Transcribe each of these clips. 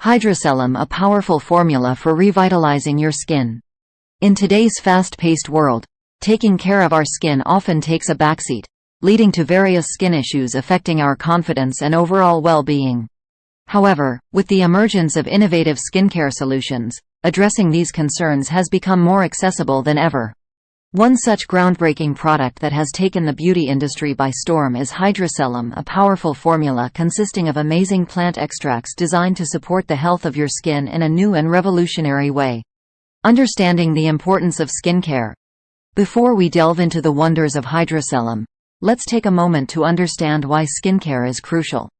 Hydroserum, a powerful formula for revitalizing your skin. In today's fast-paced world, taking care of our skin often takes a backseat, leading to various skin issues affecting our confidence and overall well-being. However, with the emergence of innovative skincare solutions, addressing these concerns has become more accessible than ever. One such groundbreaking product that has taken the beauty industry by storm is Hydroserum, a powerful formula consisting of amazing plant extracts designed to support the health of your skin in a new and revolutionary way. Understanding the importance of skincare. Before we delve into the wonders of Hydroserum, let's take a moment to understand why skincare is crucial.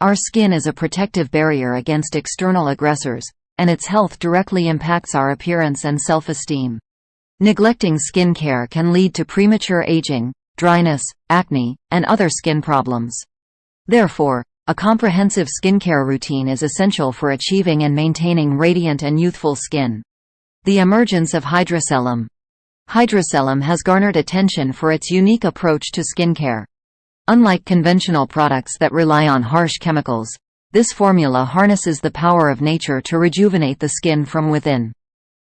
Our skin is a protective barrier against external aggressors, and its health directly impacts our appearance and self-esteem. Neglecting skin care can lead to premature aging, dryness, acne, and other skin problems. Therefore, a comprehensive skincare routine is essential for achieving and maintaining radiant and youthful skin. The emergence of Hydroserum. Hydroserum has garnered attention for its unique approach to skincare. Unlike conventional products that rely on harsh chemicals, this formula harnesses the power of nature to rejuvenate the skin from within.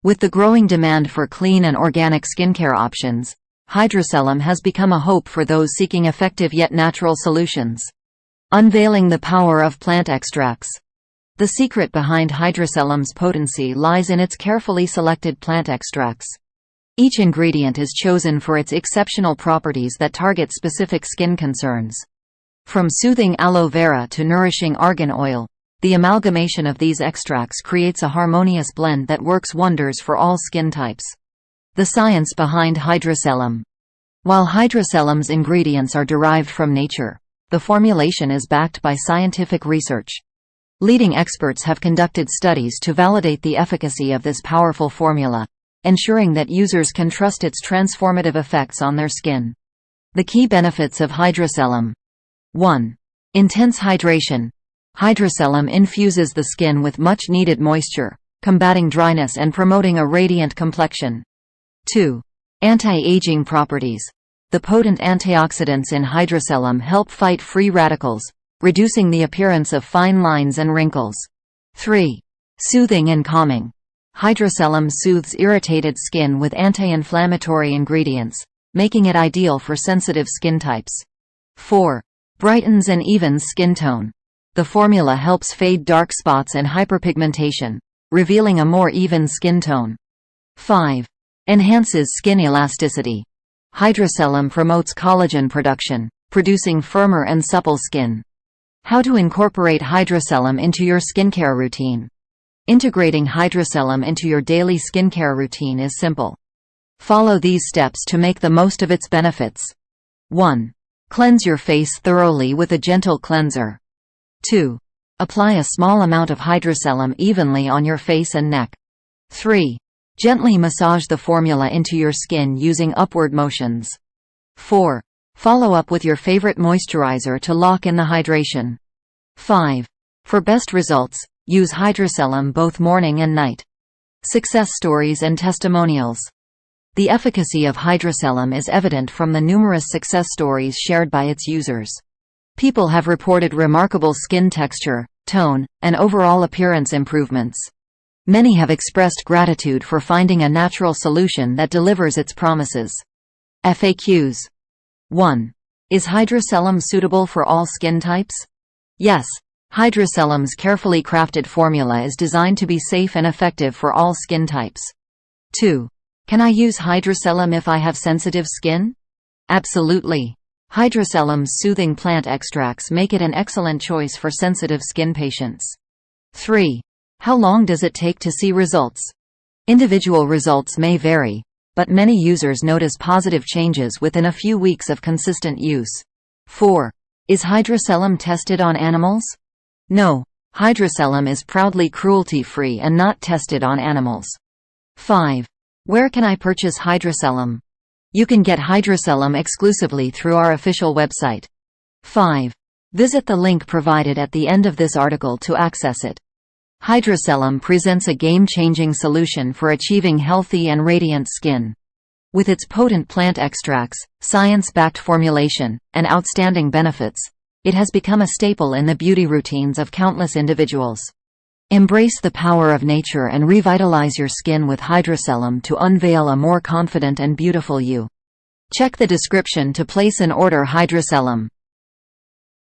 With the growing demand for clean and organic skincare options, Hydroserum has become a hope for those seeking effective yet natural solutions. Unveiling the power of plant extracts. The secret behind Hydroserum's potency lies in its carefully selected plant extracts. Each ingredient is chosen for its exceptional properties that target specific skin concerns. From soothing aloe vera to nourishing argan oil, the amalgamation of these extracts creates a harmonious blend that works wonders for all skin types. The science behind Hydroserum. While Hydroserum's ingredients are derived from nature, the formulation is backed by scientific research. Leading experts have conducted studies to validate the efficacy of this powerful formula, ensuring that users can trust its transformative effects on their skin. The key benefits of Hydroserum. 1. Intense hydration. Hydroserum infuses the skin with much-needed moisture, combating dryness and promoting a radiant complexion. 2. Anti-aging properties. The potent antioxidants in Hydroserum help fight free radicals, reducing the appearance of fine lines and wrinkles. 3. Soothing and calming. Hydroserum soothes irritated skin with anti-inflammatory ingredients, making it ideal for sensitive skin types. 4. Brightens and evens skin tone. The formula helps fade dark spots and hyperpigmentation, revealing a more even skin tone. 5. Enhances skin elasticity. Hydroserum promotes collagen production, producing firmer and supple skin. How to incorporate Hydroserum into your skincare routine. Integrating Hydroserum into your daily skincare routine is simple. Follow these steps to make the most of its benefits. 1. Cleanse your face thoroughly with a gentle cleanser. 2. Apply a small amount of Hydroserum evenly on your face and neck. 3. Gently massage the formula into your skin using upward motions. 4. Follow up with your favorite moisturizer to lock in the hydration. 5. For best results, use Hydroserum both morning and night. Success stories and testimonials. The efficacy of Hydroserum is evident from the numerous success stories shared by its users. People have reported remarkable skin texture, tone, and overall appearance improvements. Many have expressed gratitude for finding a natural solution that delivers its promises. FAQs. 1. Is Hydroserum suitable for all skin types? Yes. Hydroserum's carefully crafted formula is designed to be safe and effective for all skin types. 2. Can I use Hydroserum if I have sensitive skin? Absolutely. Hydroserum's soothing plant extracts make it an excellent choice for sensitive skin patients. 3. How long does it take to see results? Individual results may vary, but many users notice positive changes within a few weeks of consistent use. 4. Is Hydroserum tested on animals? No. Hydroserum is proudly cruelty-free and not tested on animals. 5. Where can I purchase Hydroserum? You can get Hydroserum exclusively through our official website. 5. Visit the link provided at the end of this article to access it. Hydroserum presents a game-changing solution for achieving healthy and radiant skin. With its potent plant extracts, science-backed formulation, and outstanding benefits, it has become a staple in the beauty routines of countless individuals. Embrace the power of nature and revitalize your skin with Hydrossential to unveil a more confident and beautiful you. Check the description to place an order. Hydrossential.